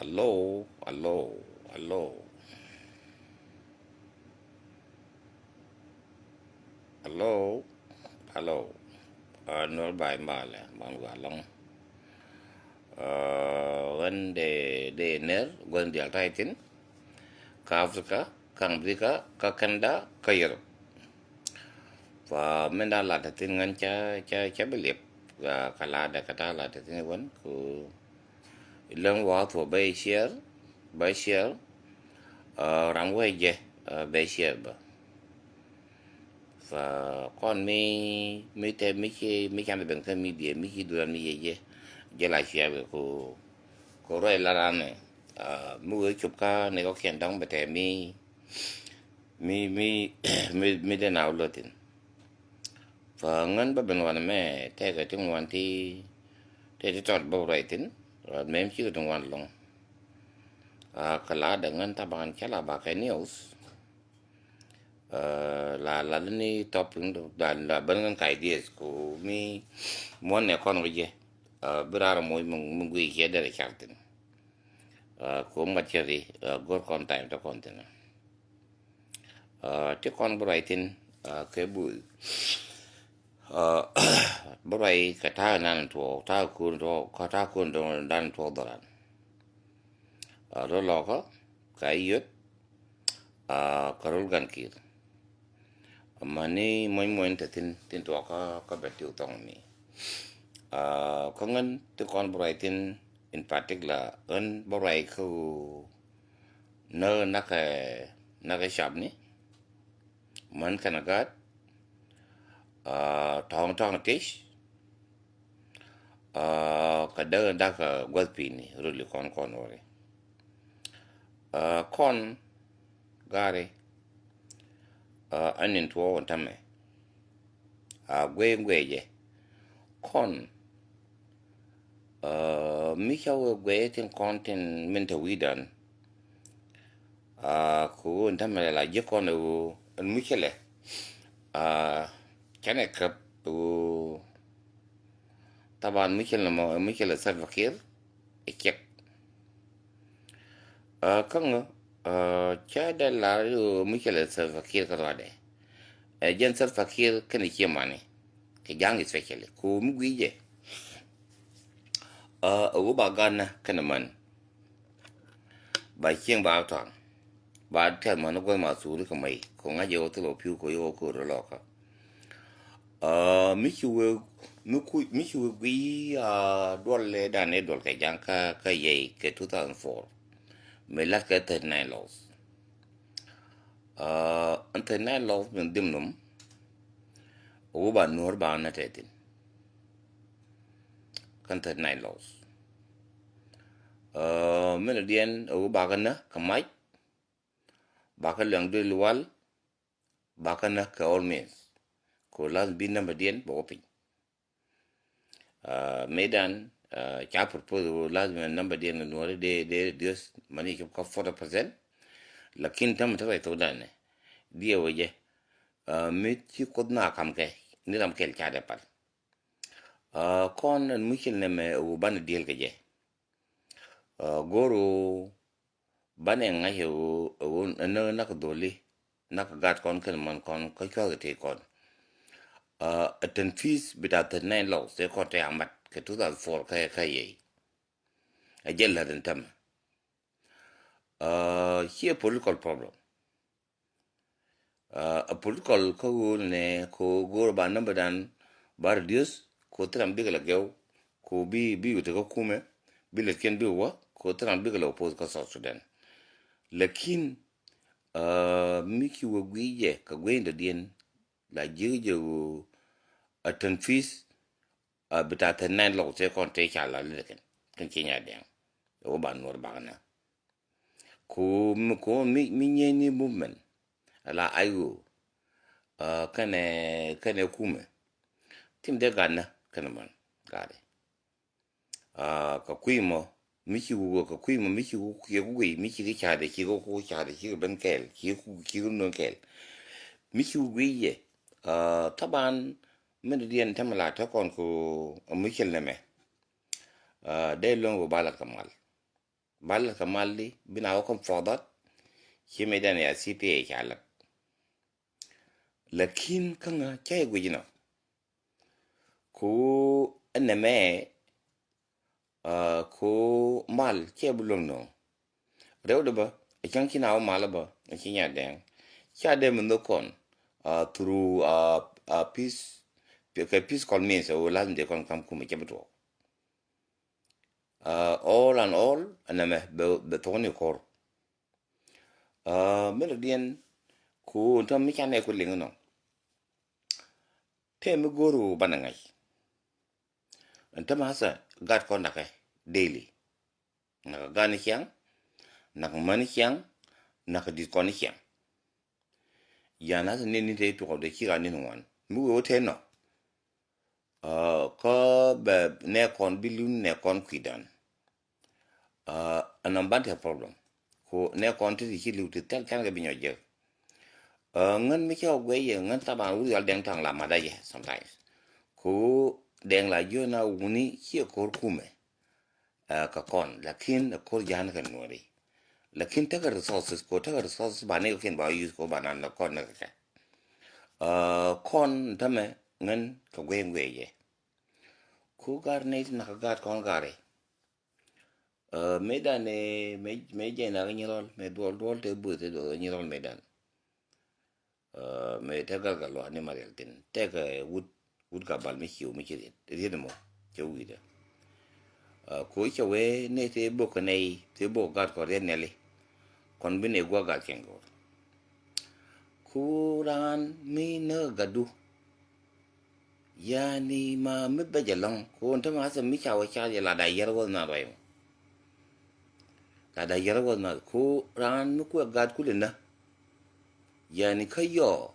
Aló, aló, aló, aló, aló. Nó bài mà là bằng quả long. Gần để ner, gần để tay tin. Ka Afrika, ka Amerika, ka Canada, ka Europe. Và mình đã là tin ngân cha believe và cả là đã cả là tin vấn của lần vào của bay share, rang way je, bay share ba. Và con mi te mi kan ben kan mi die mi ki duran mi je la chia ko roi la ran ne mu e chup ka ne ko ken dong bete mi mi de naw lotin và ngan ba ben wan me te ga ting wan ti te tot bo rai tin mem chi ga wan long kala da ngan ta ban chala ba ka news la ni topping dan la ban kan ideas ko mi mon ne kon je birara moy mun gui ke da chartin ko materi gor kon time to kontina te kon brightin ke bu brai ka ta nan to ta kun to ka ta kun to dan to doran ro lo ko ka yut karul gan kir mani moy moy tin to ka betu tong mi ko ngan te kon brightin in particular un borai ko no naka shop ni man kanagat tong tong tish ka da ka gwalpi ni ruli kon ore kon gare anin to tame gwe je kon mi chawo gwe tin content minta widan ko tame la je kon en michele كان كرب طبعا ميكل سلفا كير اكيك كان كادا لا ميكل سلفا كير كرواده جن سلفا كير كان يكيماني كجانج سبيشالي كو مغويجي او باغانا كان من با كين با تان با تل من ko masuri kamai ko ngaje otelo piu ko yo ko roka Mickey will be dole dane dol ka janka ka ye ke 2004 me la ka te nine laws ante nine laws men dimnum o ba nur ba na tetin kan te nine laws men dien o ba kana kamai ba ka lang de lual ba kana ka all means ko las bin na dien bo pin medan cha propose lazima namba dia na nuare de dios mani ke ka 40% lakin tam ta to dane dia waje me chi kodna kam ke ni ram kel cha de par kon en mushil ne me u ban diel ke je goro bane nga he u no na ko doli na ka gat kon ken man kon ko ka te kon aten fees bidat nine law se ko te amat ke 2004 ka ye a jella den tam here political problem a political ko ne ko gor ba number dan bar dius ko tram bigala gew ko bi to ko kume bi le ken bi wa ko tram bigala oppose ko South Sudan lakin miki wo gwiye ka gwenda dien la jeje aten fees bita ta nan lo se kon te cha la le ken kinya den o ba nor ba na ko mi nyeni movement ala ayo kane kume tim de ganna kana man gare ka kuimo miki wo ka kuimo miki wo ke gui miki ke cha de ki go ko cha de ki ben kel ki no kel miki gui ye taban men dien tamala ta kon ko miki le me de longo bala kamal bal kamalli bina wakom fodat ki medan ya CPA kala lakin kanga chay gujina ko aname ko mal ke bulong no rewde ba kan kina mal ba kinya den kya de mun kon through peace peace call means o lan de kon kam kuma ke beto all and all aname be toni kor melodien ko tam mi kan e ko lingo no te mi goro banangai ntama hasa gat kon nake daily naka gani kyang naka mani kyang naka diskoni kyang yana sa nini te to de kira ni wan mu wo te no ko be ne kon bilun ne kon kwidan anambante problem ko ne kon te ki lu te tel kan ga binyo je ngan mi kyo gwe ye ngan ta ba wu yal deng tang la ma da ye sometimes ko deng la yo na wuni ki ko kume ka kon lakin ko jan kan nori lakin ta resources ko ta resources ba ne ken ba use ko ba nan kon na ka kon tame ngan ka gwe ye ko gar ne na ka gar kon gare medan me je na ni rol me dol te bu te do ni rol medan me ta ga lo ani marel tin te ka wud ka bal me hiu me kire de mo ke wi de ko ke we ne te bo ko nei te bo gar ko re ne le kon bi ne gwa ga ken go kuran mi na gadu yani ma mi be jalang ko ta ma sa mi cha wa cha la da yer go na bai la da yer go na ko ran mi ko gad ku le na yani kayo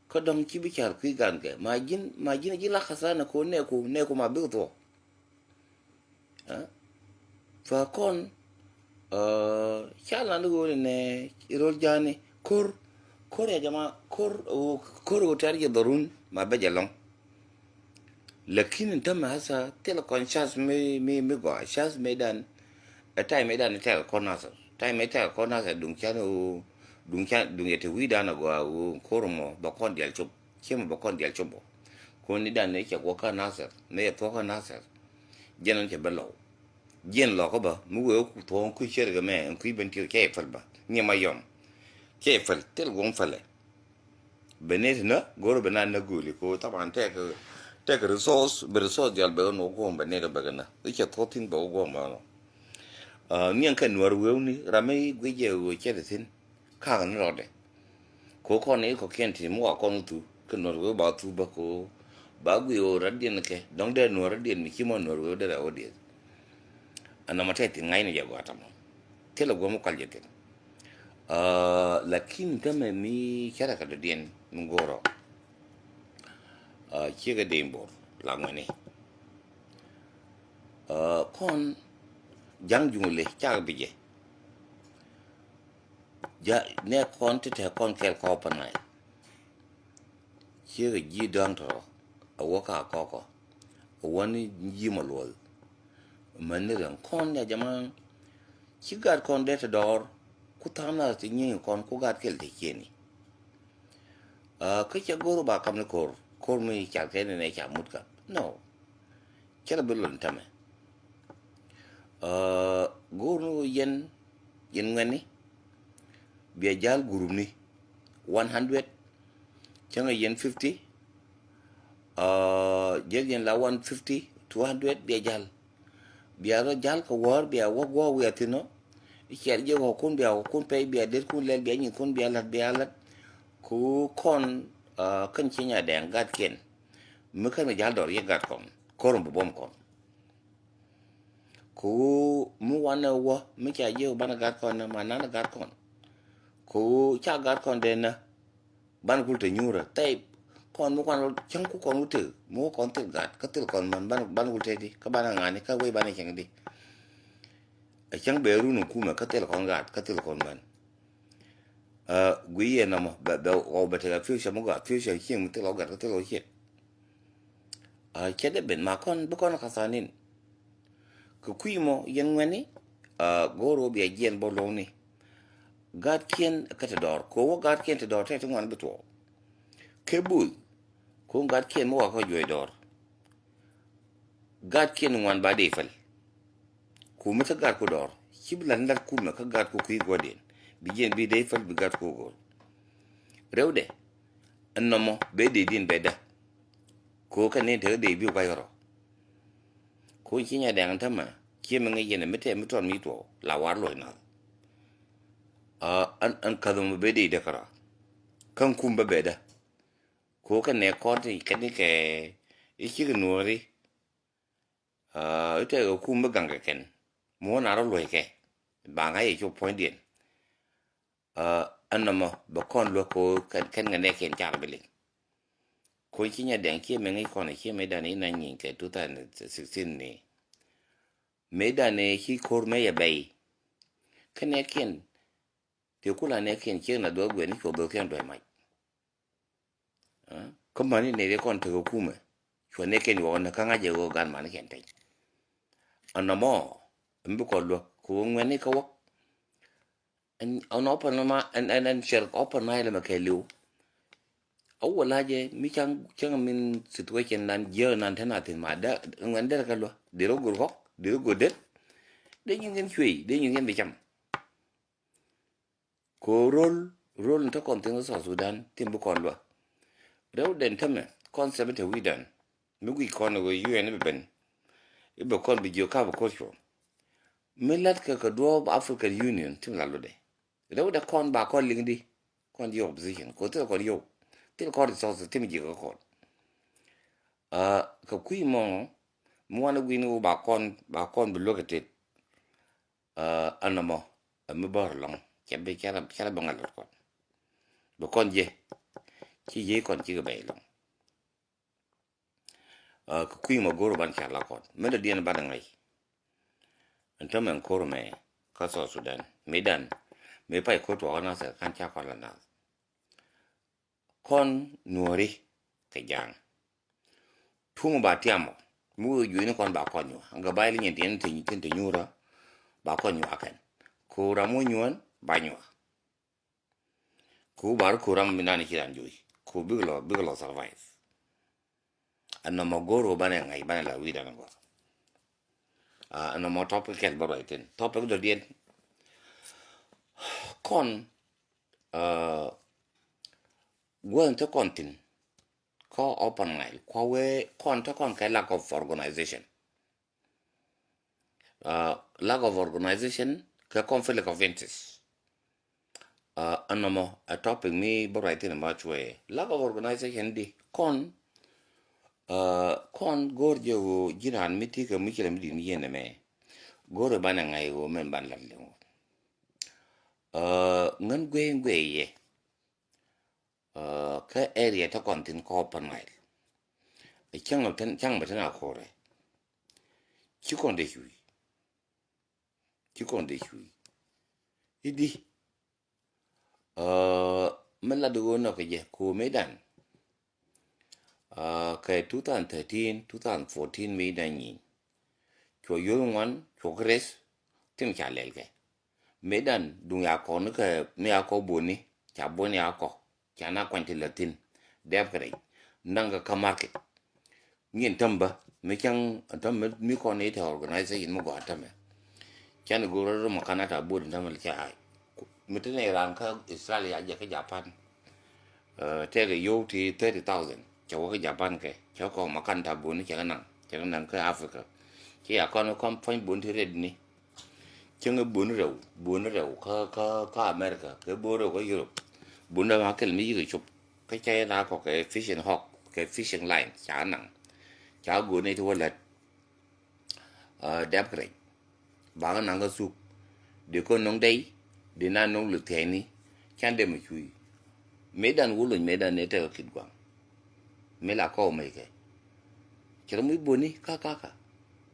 ko dong ki bi char ku gan ke ma jin ji la khasana ko ne ko ma bi to fa kon chala ndugo ne irol jani kor ya jama kor o tar ya darun ma be jalong lakin ta ma hasa tel conscious me go shas medan a time medan tel konasa time metal konasa dung chano dung yete wida na go kor mo ba kon dial chup kema ba kon dial chup ko ni dan ne ke go ka nasa ne to ka nasa jenan ke belo jen lo ko ba mu go ku to ku sher ga me ku ben ti ke fal ba ni ma yom ke fal tel gon fale benet na goro bena na guli ko taban tek resource be resource jal be no go be ne ga bagana ke to tin ba go ma no nien kan war we ni rame gwe je wo ke de tin ka ga no de ko ne ko ken ti mo ko no tu kan no we ba tu ba ko ba gwe o radien ke dong de no radien mi ki mo no we de ra odie ana matete ngai ne ya go atamo telo go mo kaljete lakin kama mi kara ka dien ngoro kiga dembor la ngani kon jang jungule cha bije ja ne kon te kon kel ko panai kiga ji dang to awoka koko wani ji malwal maniran kon ya jama kiga kon de dor kutana ti nyi kon ku gat kel te keni ka cha goro ba kam ne kor mi cha ke ne cha mut ka no cha bilon tame goro yen ngani bi jal gurum ni 100 changa yen 50 jel yen la 150 200 bi jal biaro jal ko wor bi wo wi atino iker je ko kun bi kun pe bi der kun lel bi ni kun bi alat ku kon kan chinya den gat ken mu kan jal dor ye gat kon korum bom kon ku mu wana wo mu cha je bana gat kon na manana gat kon ku cha gat kon den na ban kul te nyura tay kon mu kon chang ku kon tu mu kon te gat ka te kon man ban kul te di ka bana ngani ka we bana chang di a chang be ru nu ku ma ka te kon gat ka te kon man gwi ye na mo ba o ba te ga future mo ga future king te lo gat ka te lo che che de ben ma kon bu kon ka sanin ku mo yen ngani goro bi agien bolong ni gat kien katador ko gat kien tador te ngwan beto kebul ko gat kien mo ko joy dor gat kien ngwan ba de fal ku mata gat ko dor kiblan lar ku ka gat ko ki godin bi jen bi de fal bi gat ko gol rewde annomo be de din beda ko ka ne te de bi ko yoro ko kinya da ngantama kiyema ngi yene mete miton mi to la war lo na an kadum be de kara kan kumba beda ko ka ne ko ti kani ke ichi gnori ite ko kumba ganga ken mo na ro lo ke ba ga ye cho point din anama ba kon lo ko kan ne ken char bele ko kinya dan kiyema ngi ko ne kiyema da ne nan yin ke 2016 ne me da ne ki kor me ya bai kane ken te kula ne ken na do gwe ni ko do ken do mai kuma ni ne kon te ko kuma ko ne ken wo na kanga je go gan man ken te anamo mbi ko lo ko ngweni ko an open ma an share open na ile ma ke lu awala je mi chang min situation nan je nan tana tin ma da ngwan der ka lo de ro gur ko de ro go de ngin chui de ngin bi cham ko rol ta kon tin so Sudan tin bu kon lo rew den tame concept we dan mi wi kon go UN ben ibe kon bi jo ka ko cho milat ka do African Union tin la lo de rew da kon ba kon lingdi kon di opposition ko to kon yo tin kon so tin ji ko kon ka kui mo wana wi no ba kon bi lokate anamo mi bor long kebe kala bangal kon bo kon je ci je kon ci bay long ka kui mo goro ban kala kon me da dien ban ngai antam en koro me ka so Sudan medan me pai ko to na sa kan cha kon la na kon nuori ka jang tumo ba tiamo mu yu ni kon ba kon yu nga bay li nyen tin te nyura ba kon yu akan ko ramu nyuan ba nyu ko bar ko ram minani kiran joy ko biglo survive anna magoro bane ngai bane la wida ngo anna mo topic kel baro iten topic do dien kon gwen to kontin ko open ngai ko we kon to kon kai lack of organization lack of organization ka conflict of interest anamo a topic me baro iten much way lack of organization di kon gorjo jiran miti ka mikira midi ni yene me gore bana ngai wo men ban la le ngan gwe ye ka area ta kontin ko pan ngai chang ba tana kore chi kon de hui idi mala do no ke je ko medan ka 2013 2014 medan yin cho yongwan cho kres tim cha lelge medan dung ya ko ne ka me ya ko boni cha boni ya ko cha na kwanti latin deb kare nanga ka market ngin tamba me kyang tam mi ko ne ta organization mo go tame chan go ro mo kana ta bodi tamal cha ai mitene ran ka Israel ya je ka Japan te ga yo ti 30,000 cho cái Japan ke cho ko makan ta boni cha nan ka Africa chỉ là con phanh bốn thứ này chứ người bốn rượu có America cái bốn rượu có Europe bốn đâu cái mỹ người chụp cái chơi ra có cái fishing hawk cái fishing line chả nặng chả bốn này thôi là đẹp cái bạn nặng cái su để con nông đấy để na nông lực thế này chẳng để mà chui mấy đàn uống mấy đàn này theo kịch quang mấy là có mấy cái chỉ là mấy bốn này cả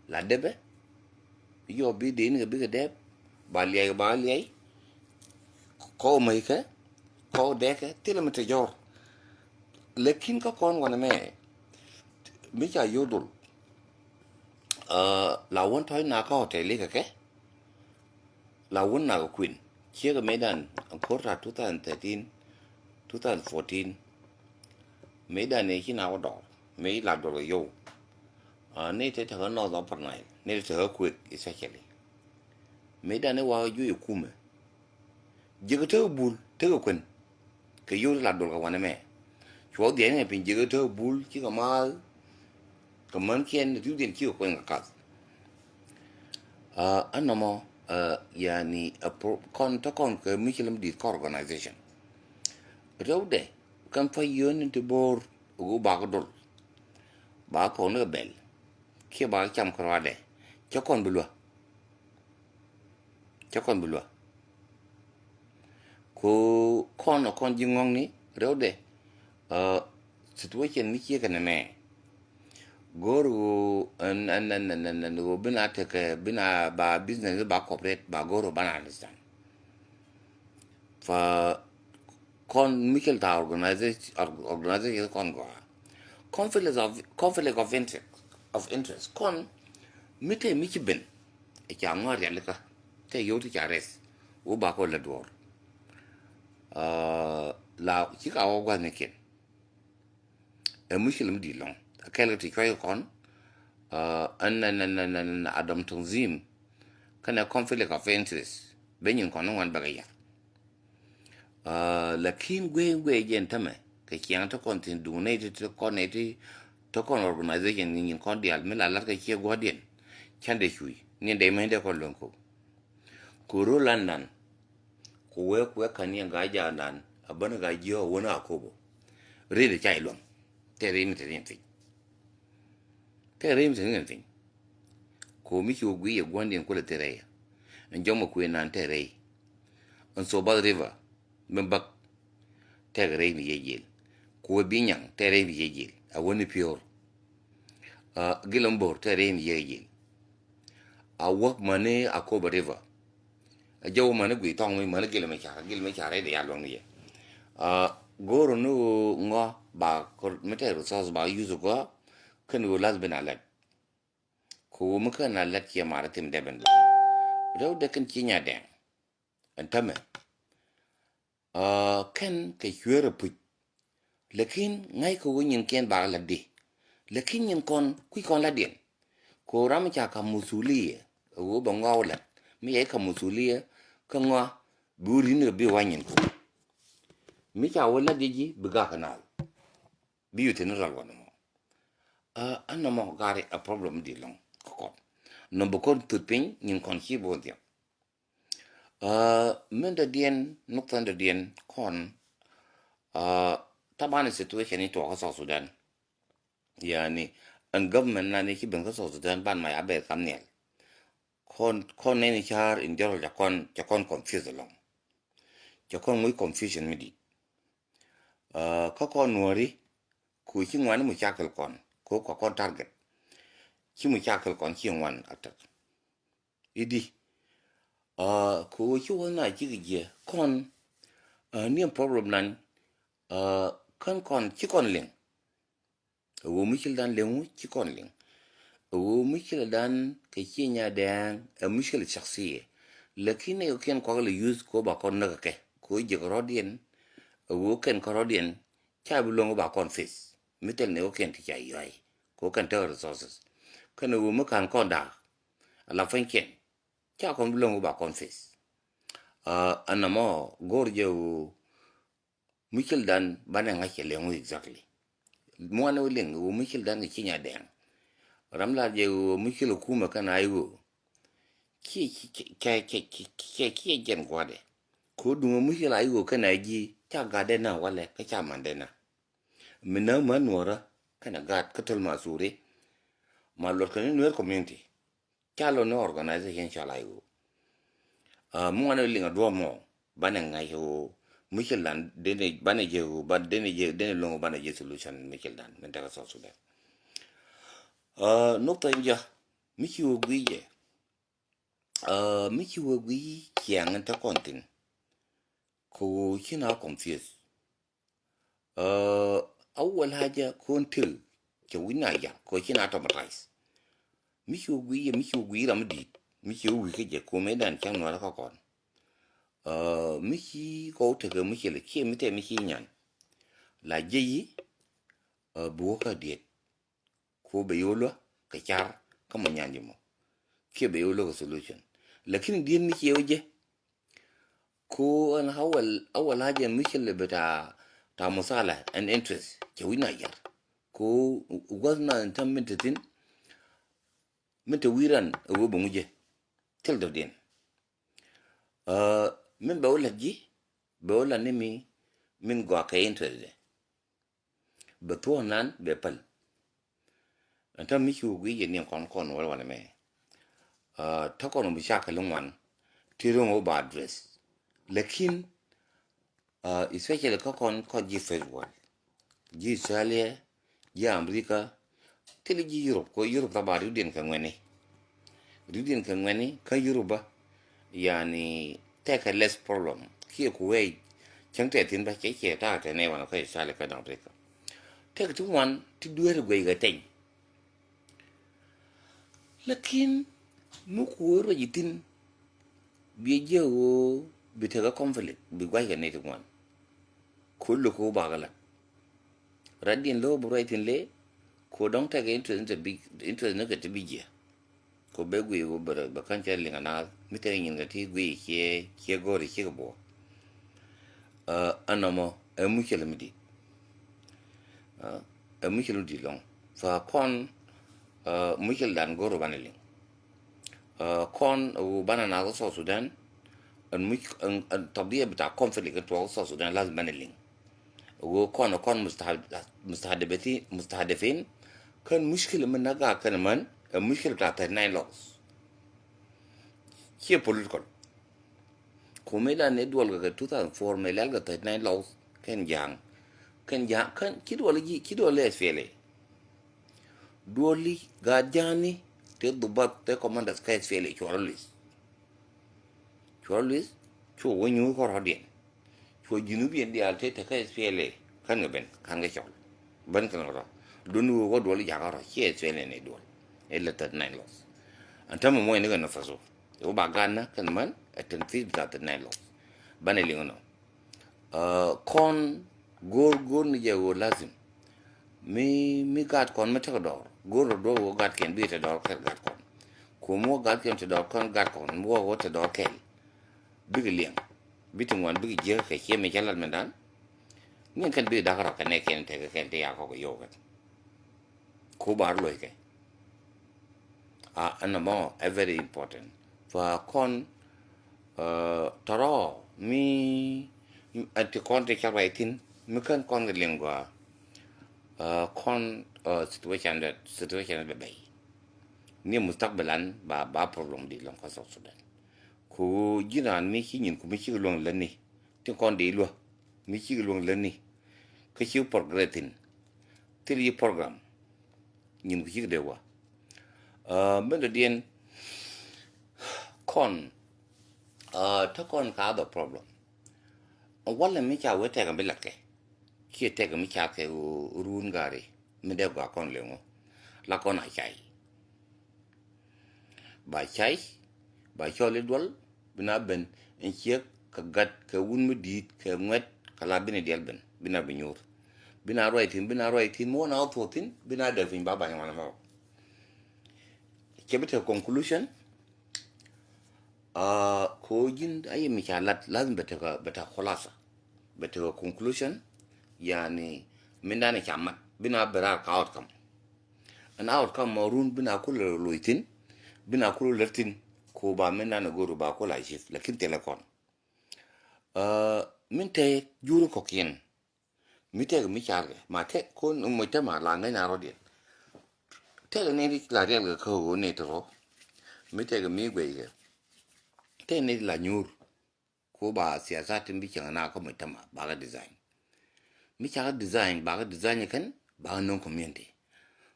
là đẹp ấy yo bi đến cái biết cái đẹp bà liai có mấy cái có đẹp cái tức là mình thấy giỏi lekin có con quan mẹ mấy cha yo đul là muốn thôi nào có thể lấy cái la won na queen chega medan quarter 2013 2014 medan ne kina wado me la do yo ne te ta no do par nai ne te quick essentially medan ne wa ju kume jega te bul te queen ke yo la do ka wana me chwo de ne pin jega te bul ki ka ma ka man kien du den ki ko ka anamo yani kon to kon ke michelam di organization rewde kam fa yon te bor go ba ko dol ba ko ne bel ke ba cham ko wade chakon bulwa ko kono kon jingong ni rewde situation ni ke kana me goro an go bina take bina ba business ba corporate ba goro bana understand fa kon mikel ta organization kon go conflict of interest kon mite miki ben e ka ngor ya leka te yo ti chares u ba ko la dor la ki ka o gwa ne ken e muslim di long akela ti koy kon an adam tanzim kana conflict of interest benyin kon wan bagaya lakin gwe jen tame ke kian to kon tin du ne to kon ne ti to kon organization ni kon dial me la ke ke godien chande hui ni de me de ko lonko kuro landan ko we kan yan ga ja nan abana ga jiyo wona akobo re de chai lon tere mi tin ko mi ki ogwi ye gwandien ko le tere en jomo ku nan tere on so bad river membak tere mi yejel ko binyang tere mi yejel a woni pior gilambor tere mi yejel a wak mane akobo river a jaw mane gwi tong mi mane gilme chare de ya lon ye goro no ngo ba ko metero sos ba yuzu go kan go las benalet ko mu kan alet ke mara tim deben rew de kan kinya de antame kan ke hyere pu lekin ngai ko yin ken ba la de lekin yin kon ku kon la den ko ram cha ka musuliye wo ba ngawla mi e ka musuliye ka ngwa buri ne bi wanyin ko mi cha wala diji biga kanal bi yutin ral wona mo anna mo gari a problem di long ko no bo kon tutpin nin kon ki bo dia men da dien noktan da dien kon tabana situation ni to ka South Sudan yani an government na ne ki ben ka South Sudan ban mai abe kamnel kon ne ni char in jaro ja kon confuse long ja kon muy confusion mi di ka kon nori ku chi ngwan mu chakal kon ko kon target chi mu chakal kon chi ngwan atat idi ko chi wona chi ge kon ni problem nan kon chi kon ling wo michil dan lengu chi kon ling wo michil dan ke chi nya dan michil shakhsiye lakini yo ken ko le use ko ba kon na ke ko je rodien wo ken ko rodien cha bu longo ba kon face mitel ne o ken ti chai yai ko kan ter resources kan wo mu kan kon da la fen ken cha kon bu longo ba kon face anamo gorje wo michil dan bana ngake lengu exactly mo na ling wo michil dan ki nya den ramla je wo michil kuma kana ayo ki gen gwade ko duma michil ayo kana ji cha gade na wale ka cha mandena mina manora kana gad katal masure malor kan no community chalo no organization chala ayo mo na ling do mo bana ngayo michil dan dene bana je ba dene longo bana je solution michil dan men ta so sudan nokta inja miki wo gwiye miki wo gwi kiang ta kontin ko kina confuse awwal haja kontil ke wina ya ko kina automatize miki wo gwi ramdi miki wo ke je ko me dan kan wala ka kon miki ko te ga miki le ke mite miki nyan la jeyi bu ka diet ko be yolo ka char kama nyanji mo ke be yolo ka solution lakini din miki yoje ko an awal haja miki le beta ta musala and interest ke wina yar ko wasna tan mintatin minta wiran wo bu muje tel do din min bawla ji bawla nimi min go ka interest be to nan be pal anta miki wi ye ni kon wala me ta kono bi shaka lungwan tiro mo ba address lakin especially ka kon ji federal ji Australia ji America tele ji Europe ko Europe ta ba ridin kan ngani ka Europe yani take a less problem ki ku wei chang te tin ba che ta te ne wan ko Australia ka America take to one to do it gwe ga ten lakin mu ku ro yitin bi je wo bi te ga conflict bi gwa ga ne to one kullu ko ba gala radin lo bu right le ko don ta ga interest ne ga te bi je ko be gwe wo ba kan cha linga na mi te yin ga ti gwe ke go ri ke bo anamo e mu ke le mi di e mu ke lu di long fa kon mu ke dan go ro banali kon u banana go so Sudan an mu an tabiya bita conflict to so Sudan lazim banali وكون مستهدفين كان مشكلة من نجا كان من المشكلة بتاعت الناين لوس هي political كوميلا ندول غا 2004 ميلال غا 39 لوس كان كان كده ولا اسفيلي دولي غاجاني تضبط تكوماندس كايس فيلي شواليس شو ونيو كورادين شو جنوبين دي alte te kai SPLA kan ben kan ga chol ban kan ro dunu wo dol ya ga ro che SPLA ne dol ella ta nine loss antam mo ne ga na faso o ba ganna kan man aten fi ta nine loss ban li ngono kon gor ni je wo lazim mi gat kon ma ta do gor do wo gat ken bi ta do gat kon ko mo gat ken ta do kon gat kon mo wo ta do ken bi liang bitin wan bi je ka ke me jalal mendan ngen kan bi da ka ka ne ken te ya ko yo ko bar lo ke anamo a very important for kon taro mi ati kon te ka waitin mi kan kon ga lingua kon situation be bay ni mustakbalan ba problem di long ka so Sudan ko jiran mi ki nyin ko mi ki long la ni ti kon de lo mi ki long la ni ka ci progretin tri program nyin ko ci de wa men de dien kon ta kon ka the problem wala mi cha wete ga belake ki te ga mi cha ke run gari mi de ga kon le ngo la kon a chai ba chole dol bina ben en chiek ka gat ka wun mu dit ka ngwet kala bina dial ben bina binyur bina roitin mo na autotin bina da fin baba ngwana mo kebete conclusion ko jin ay mi chalat lazim beta khulasa beta conclusion yani min dana chamat bina bera ka outcome an outcome marun bina kullu loitin bina kullu lertin ko ba min na goro ba ko la chif lakin telefon min te juru ko kien mi te mi charge ma te ko mo te ma la ngai na rodin te ne ri la re ga ko ne to mi te ga mi gwe ga te ne la nyur ko ba siyasa tin bi kin na ko mo te ma ba ga design mi cha design ba ga design kan ba non community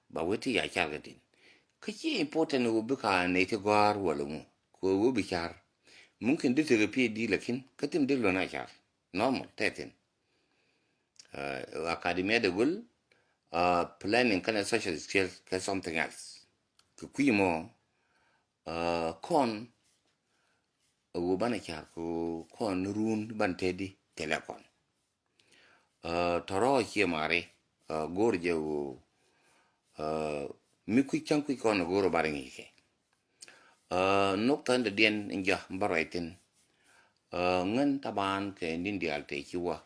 ba wati ya charge din kake important wo bi ka ne te gwar wala mu ko wo bi char mungkin de therapy di lakin katim de lo na char normal tetin academia de gul planning kana social skills ka something else ku kuimo kon wo bana char ko kon run ban tedi telekon toro chi mare gorje wo mi ku chan ku kon goro barangi ke nokta da dien inja baraitin ngan taban ke nindial te chiwa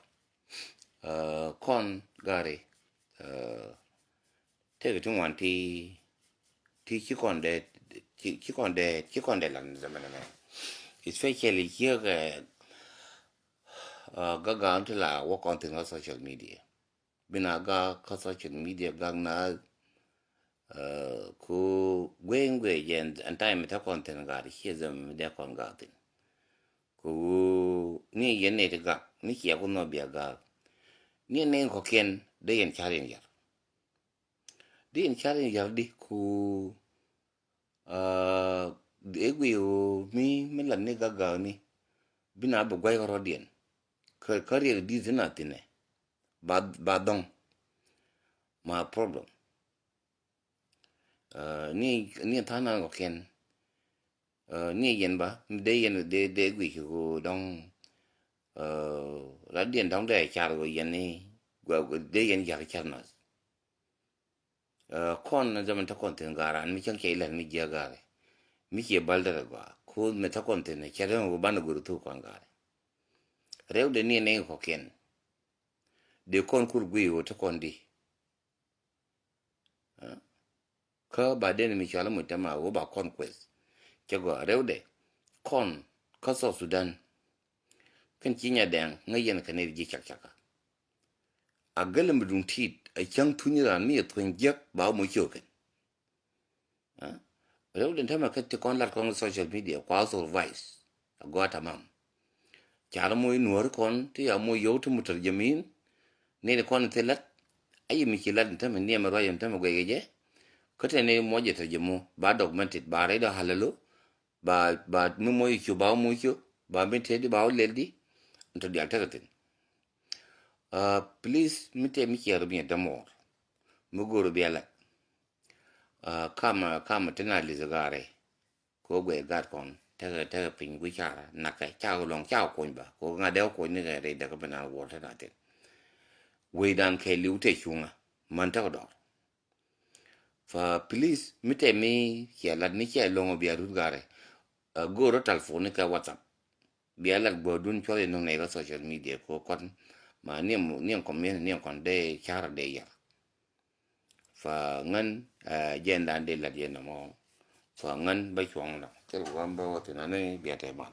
kon gare te ga tungwan ti chi kon de chi kon de lan zaman ne especially here ga ga la work on the social media bina ga ka social media ga na ku gwengwe yen an time ta content ga shi zam da kon ga tin ku ni yen ne ga ni ki ya ku no biya ga ni ne ko ken de yen challenge yar de yen challenge yar di ku de gwe o mi lan ne ga ga ni bina ba gwai ro dien ka ri di zina tine ba dong ma problem ni thana ko ken ni yen ba de gwi ko dong la dien dong de char go yen ni go de yen ya char na kon na zaman ta kon ten gara mi chan ke len mi ja gare mi ke balda ga ko me ta kon ten ke ren go ban go tu kon gare rew de ni ne ko ken de kon kur gwi o ta kon di ka ba de mi chala mo ta ma go ba conquest ke go rew de kon ka so sudan kan kinya dan ngayen ka ne ji chak chaka a galim dun tit a chang tunyira mi tun jak ba mo choken rew den tama ka te kon lar kon social media kwa so vice a go tamam chara mo nuor kon ti ya mo yo to mutar jamin ne kon te lat ayi mi ki lat tama ne ma royam tama go geje ko te ne mo je ta jamo ba documented ba re da halalo ba mi mo yu ba mo yu ba mi te di ba o ledi to di alteratin please mite mi ki yarbi da mo mu goro biela kama tana li zagare ko gwe gar kon ta pin gu chara na ka cha long cha ko ba ko nga de ko ni ga re da ka bana wo ta na te we dan ke li ute chunga man ta do fa please mite mi ki ala ni ki long bi aru gare goro telephone ka whatsapp biela go dun chole no ne ga social media ko kon ma ni ko mi ni kon de chara de ya fa ngan jenda de la jenda mo fa ngan ba chuang na kel wan ba wa tinane biate ma